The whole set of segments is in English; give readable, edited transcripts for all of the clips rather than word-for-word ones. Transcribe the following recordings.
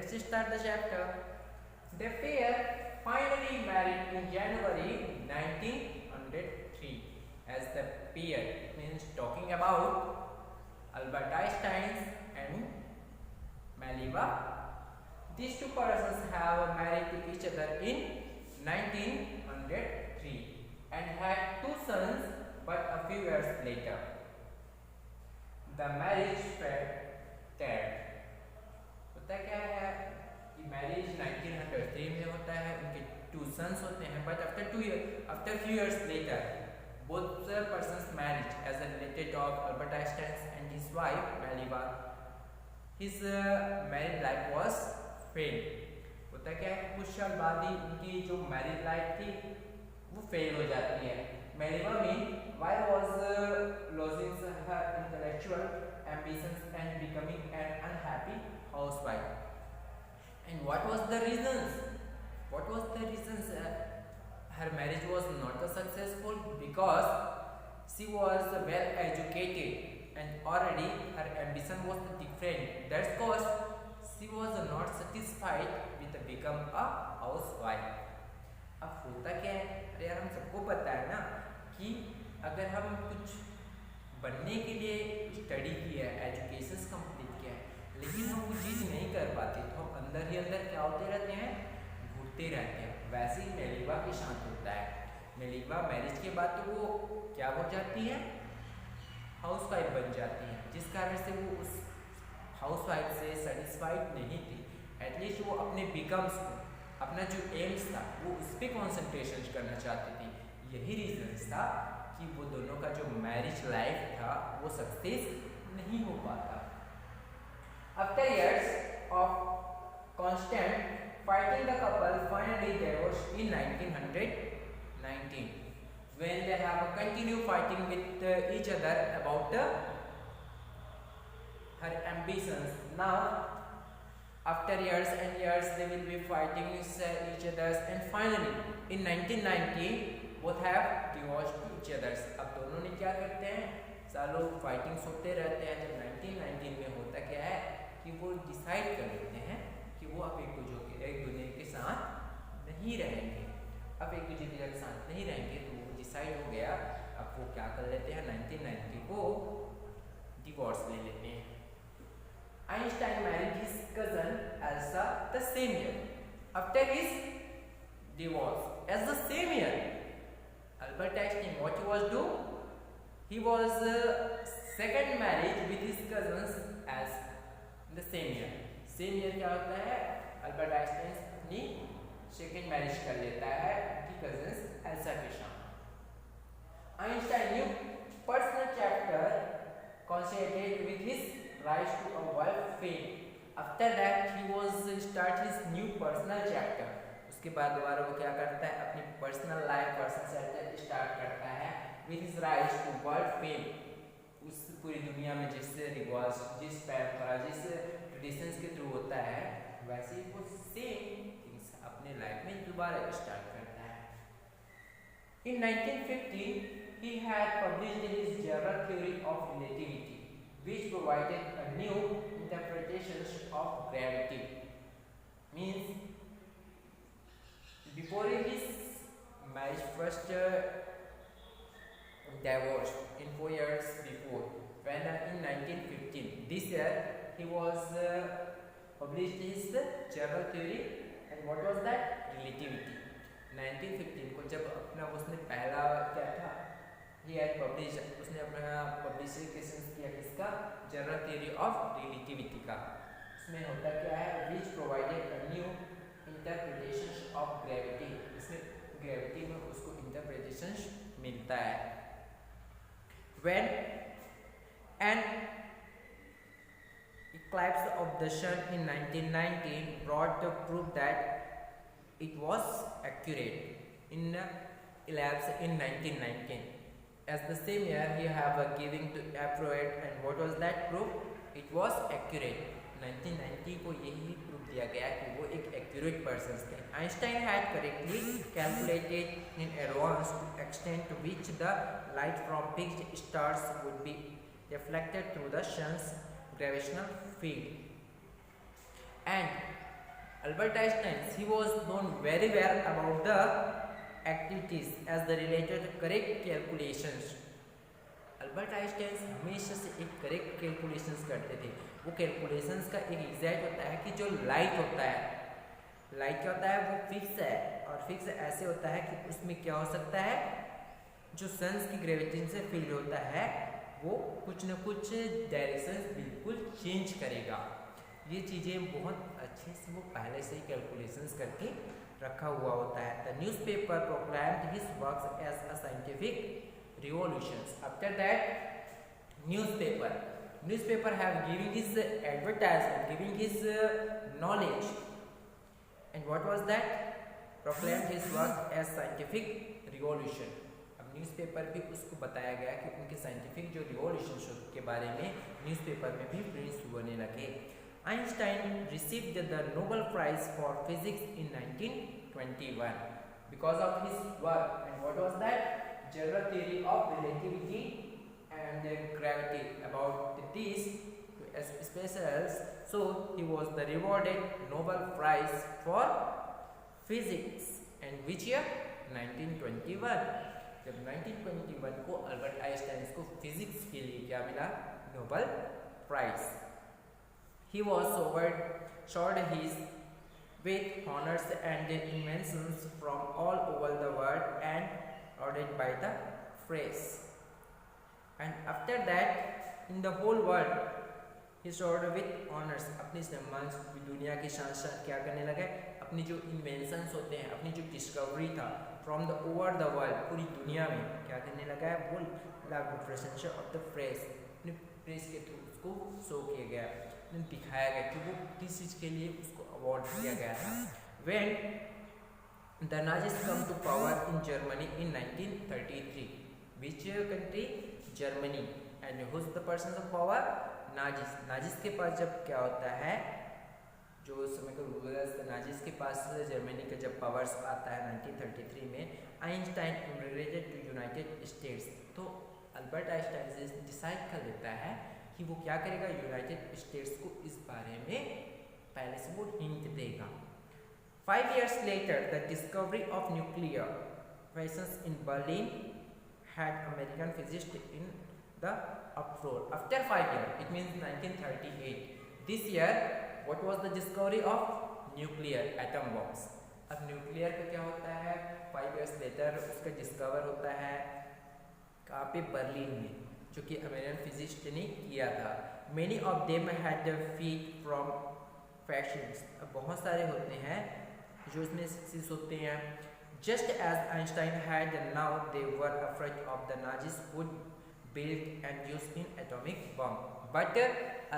let's start the chapter. The pair finally married in January 1903. As the pair means talking about Albert Einstein and Maliva. These two persons have married to each other in 1903 and had two sons, but a few years later the marriage fell dead. होता क्या है कि marriage 1903 में होता है, उनके two sons होते हैं, but after few years later both the persons married as a related of Albert Einstein and his wife Maliva. His married life was failed. होता क्या है कुछ साल बाद ही उनकी जो मैरिज लाइफ थी वो फेल हो जाती है. Maliva meanwhile was losing her intellectual ambitions and becoming an unhappy housewife. And what was the reasons? Her marriage was not successful because she was well educated and already her ambition was different. That's cause she was not satisfied with become a housewife. अब होता क्या है, अरे यार हम सबको पता है ना कि अगर हम कुछ बनने के लिए स्टडी किया है, एजुकेशन कंप्लीट किया है, लेकिन हम वो चीज़ नहीं कर पाते तो हम अंदर ही अंदर क्या होते रहते हैं, घूरते रहते हैं. वैसे ही मेलिवा के साथ होता है. मेलिवा मैरिज के बाद तो वो क्या हो जाती है, हाउसवाइफ बन जाती है, जिस कारण से वो उस हाउसवाइफ से सेटिस्फाइड नहीं थी. एटलीस्ट वो अपने बिकम्स को, अपना जो एम्स था वो उस पर कॉन्सेंट्रेशन करना चाहती थी. यही रीजन था कि वो दोनों का जो मैरिज लाइफ था वो सक्सेस नहीं हो पाता. After years of constant fighting the couple finally divorced in 1919 when they have continued fighting with each other about her ambitions. Now after years and years they will be fighting with each other and finally in 1990 both have divorced each other. अब दोनों ने क्या करते हैं, सालों fightings होते रहते हैं. जब 1919 में होता क्या है कि वो डिसाइड कर लेते हैं कि वो अब एक दूसरे के साथ नहीं रहेंगे. अब एक दूसरे के साथ नहीं रहेंगे तो वो डिसाइड हो गया. अब वो क्या कर लेते हैं, 1990 को डिवोर्स ले लेते हैं. Einstein married his cousin Elsa the same year. After his divorce, as the same year, Albert Einstein, what he was do? He was second marriage with his cousins as the same year. Same year क्या होता है, Albert Einstein अपनी second marriage कर लेता है उनकी cousins Elsa के साथ. Einstein knew personal chapter consolidated with his rise to a world fame. After that he was start his new personal chapter. उसके बाद दोबारा वो क्या करता है, अपनी personal life personal chapter start करता है with his rise to world fame. उस पूरी दुनिया में जिस रिवाज, जिस परंपरा, जिस ट्रेडिशंस के थ्रू होता है, वैसे ही वो सेम थिंग्स अपने लाइफ में दोबारा स्टार्ट करता है. In 1915 he had published his general theory of relativity, which provided a new interpretation of gravity. Means before his marriage, first divorce in 4 years before, when in 1915 this year he was published his general theory. And what was that? Relativity. 1915 को जब अपना उसने पहला क्या था, he had published, उसने अपना publication किया किसका, जनरल थ्योरी ऑफ रिलेटिविटी का. उसमें होता क्या है, which provided a new interpretation of gravity. इसमें ग्रेविटी में उसको इंटरप्रिटेशन मिलता है. When an eclipse of the sun in 1919 brought the proof that it was accurate in eclipse in 1919. As the same year he have giving to Aproid, and what was that proof? It was accurate. 1990 को यही proof दिया गया कि वो एक accurate person थे. Einstein had correctly calculated in advance to extent to which the light from fixed stars would be reflected through the sun's gravitational field, and Albert Einstein, he was known very well about the activities as the related correct calculations. Albert Einstein हमेशा से एक correct calculations करते थे। वो calculations का एक exact होता है कि जो लाइट होता है, लाइट क्या होता है, वो फिक्स है, और फिक्स ऐसे होता है कि उसमें क्या हो सकता है, जो सन्स की ग्रेविटी से फील्ड होता है वो कुछ न कुछ डायरेक्शन बिल्कुल चेंज करेगा। ये चीज़ें बहुत अच्छे से वो पहले से ही कैलकुलेशंस करके रखा हुआ होता है। The newspaper proclaimed his works as a scientific revolutions. After that, newspaper have giving his advertisement, giving his knowledge, and what was that? Proclaimed his work as scientific revolution. अब न्यूज़पेपर भी उसको बताया गया कि उनके साइंटिफिक जो revolution के बारे में न्यूज़पेपर में भी प्रिंट होने लगे। Einstein received the Nobel Prize for Physics in 1921 because of his work, and what was that? General theory of relativity and gravity. About these specials, so he was the rewarded Nobel Prize for Physics. And which year? 1921. जब 1921 को Albert Einstein को physics के लिए क्या मिला? Nobel prize. He was showered his with honors and inventions from all over the world and ordered by the press. And after that, in the whole world, he showered with honors. अपने सम्मान दुनिया के साथ साथ क्या करने लगे? अपनी जो इन्वेंशंस होते हैं, अपनी जो डिस्कवरी था, from the over the world, पूरी दुनिया में क्या करने लगा है? वो लाभ प्रेजेंटेशन ऑफ द प्रेस, अपने प्रेस के थ्रू उसको शो किया गया, दिखाया गया कि वो किस चीज़ के लिए उसको अवार्ड दिया गया था। When the Nazis come to power in Germany in 1933. Which country? Germany. And who's the persons of power? Nazis. Nazis के पास जब क्या होता है, जो उस समय का रूलर्स, नाजिस के पास जर्मनी का जब पावर्स आता है 1933 में, Einstein immigrated to United States. तो अल्बर्ट आइंस्टाइन डिसाइड कर लेता है कि वो क्या करेगा, यूनाइटेड स्टेट्स को इस बारे में पहले से वो हिंट देगा। 5 years later, the discovery of nuclear weapons in Berlin had American physicists in the uproar. After 5 years, it means 1938. This year, what was the discovery of nuclear atom bombs? अब nuclear का क्या होता है? 5 years later उसका discover होता है कहाँ पे? बर्लिन में, जो कि अमेरिकन फिजिसिस्ट ने किया था। Many of them had feet from fashions. अब बहुत सारे होते हैं जो इसमें सक्सेस होते हैं। Just as Einstein had, now they were afraid of the Nazis would build and use an atomic bomb. But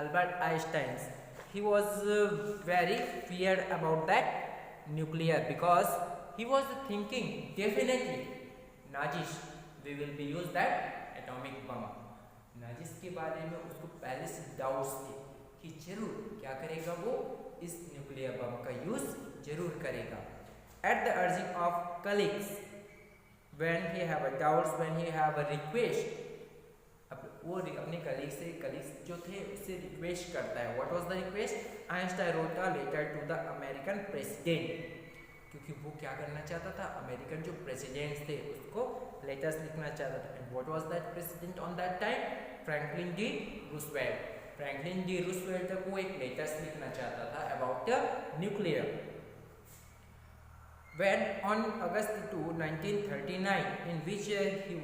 Albert Einstein, he was very feared about that nuclear, because he was thinking definitely Nazis we will be use that atomic bomb. Nazis के बारे में उसको पहले से doubts थे कि जरूर क्या करेगा, वो इस न्यूक्लियर बम का यूज जरूर करेगा। At the urging of colleagues, when he have a doubts, when he have a request, अब वो अपने कलीग्स जो थे उससे रिक्वेस्ट करता है। What was the request? Einstein wrote a letter to the American president, क्योंकि वो क्या करना चाहता था, अमेरिकन जो प्रेसिडेंट्स थे उसको लेटर्स लिखना चाहता था। And what was that president on that time? Franklin D. Roosevelt. Franklin D Roosevelt को एक लेटर्स लिखना चाहता था about the nuclear. When on August 2, 1939, in which he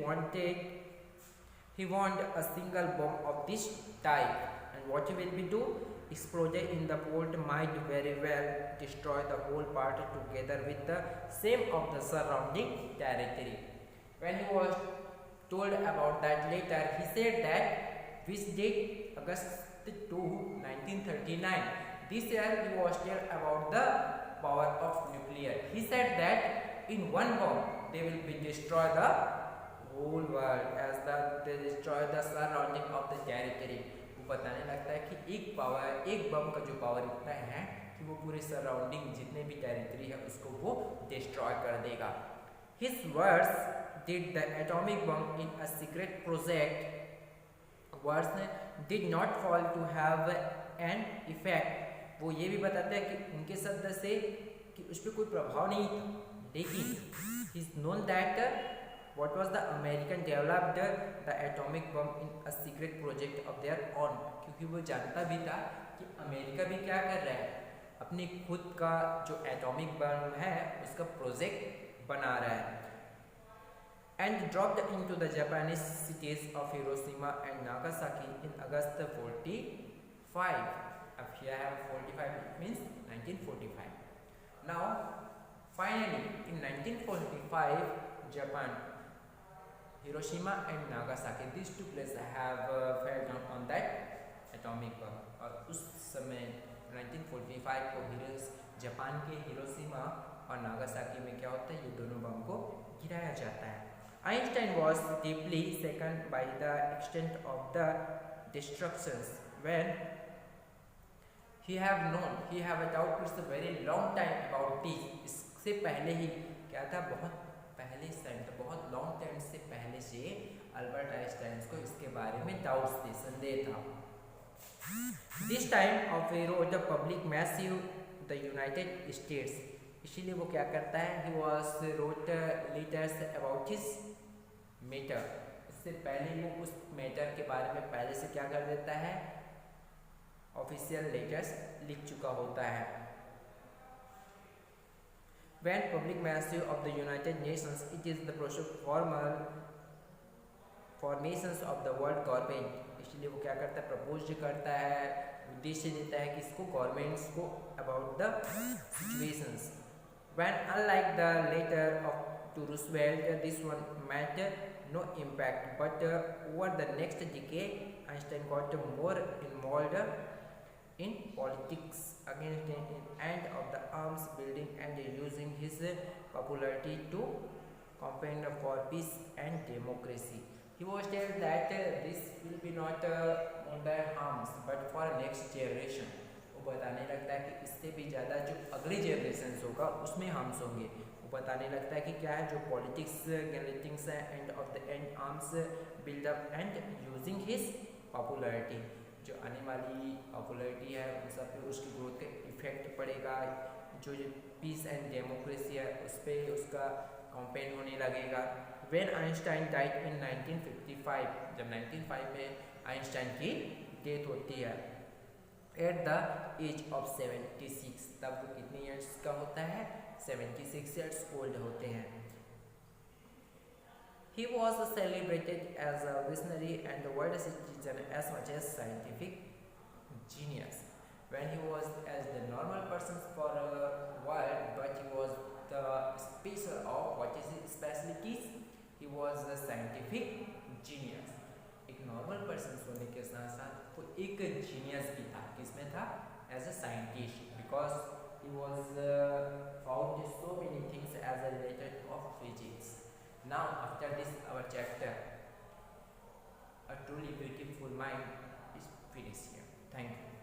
wanted a single bomb of this type, and what he will be do? Exploded in the port might very well destroy the whole part together with the same of the surrounding territory. When he was told about that later, he said that which date? August 2, 1939. This year he was told about the power of nuclear. He said that in one bomb they will be destroy the whole world as they destroy the surrounding of the territory. वो बताने लगता है कि एक बम का जो power इतना है कि वो पूरे सराउंडिंग जितने भी टेरिटरी है उसको वो डिस्ट्रॉय कर देगा। His words did the atomic bomb in a secret project words did not fall to have an effect वो ये भी बताता है कि उनके शब्द से कि उस पर कोई प्रभाव नहीं था, लेकिन he is known that what was the American developed the atomic bomb in a secret project of their own, क्योंकि वो जानता भी था कि अमेरिका भी क्या कर रहा है, अपनी खुद का जो एटॉमिक बम है उसका प्रोजेक्ट बना रहा है. And dropped into the Japanese cities of Hiroshima and Nagasaki in August 45. अब here I have 45, it means 1945. Now finally in 1945 Japan, Hiroshima and Nagasaki, these two places have fell down on that atomic bomb. और उस समय 1945 को Japan के Hiroshima और Nagasaki में क्या होता है, ये दोनों बम को गिराया जाता है. Einstein was deeply shaken by the extent of the destructions when he have a doubt it's a very long time about this. इससे पहले ही क्या था, बहुत पहले टाइम था, बहुत लॉन्ग टाइम से पहले से अल्बर्ट आइंस्टाइन को इसके बारे में डाउट्स थे, संदेह था. This time of he wrote the public massive the United States, इसीलिए वो क्या करता है, he was wrote letters about his matter. इससे पहले वो उस मैटर के बारे में पहले से क्या कर देता है, ऑफिशियल लेटर्स लिख चुका होता है. When public massive of the United Nations, it is the process formal formations of the world government. इसलिए वो क्या करता है, प्रपोज करता है, उद्देश्य देता है किसको, गवर्नमेंट्स को, about the situations. When unlike the letter of to Roosevelt, this one made no impact, but over the next decade, Einstein got more involved in politics against the end of the arms building and using his popularity to campaign for peace and democracy. He was told that this will be not on the harms but for next generation. वो बताने लगता है कि इससे भी ज़्यादा जो अगली जनरेशन होगा उसमें हार्म्स होंगे. वो बताने लगता है कि क्या है, जो पॉलिटिक्स गैलेटिंग्स है and of the and arms buildup and using his popularity, जो आने वाली पॉपुलरिटी है उन सब पे उसकी ग्रोथ का इफेक्ट पड़ेगा. जो पीस एंड डेमोक्रेसी है उस पर उसका कंपेन होने लगेगा. व्हेन आइंस्टाइन डाइड इन 1955, जब 1905 में आइंस्टाइन की डेथ होती है एट द एज ऑफ 76, तब वो कितने ईयर्स का होता है, 76 ईयर्स ओल्ड होते हैं. He was celebrated as a visionary and a world citizen as much as scientific genius. When he was as the normal person for a while, but he was the special of what is his specialties. He was a scientific genius. एक normal person होने के साथ साथ वो एक genius भी था. किसमें था, as a scientist, because he was found so many things as a related of physics. Now after this our chapter, a truly beautiful mind, is finished here. Thank you.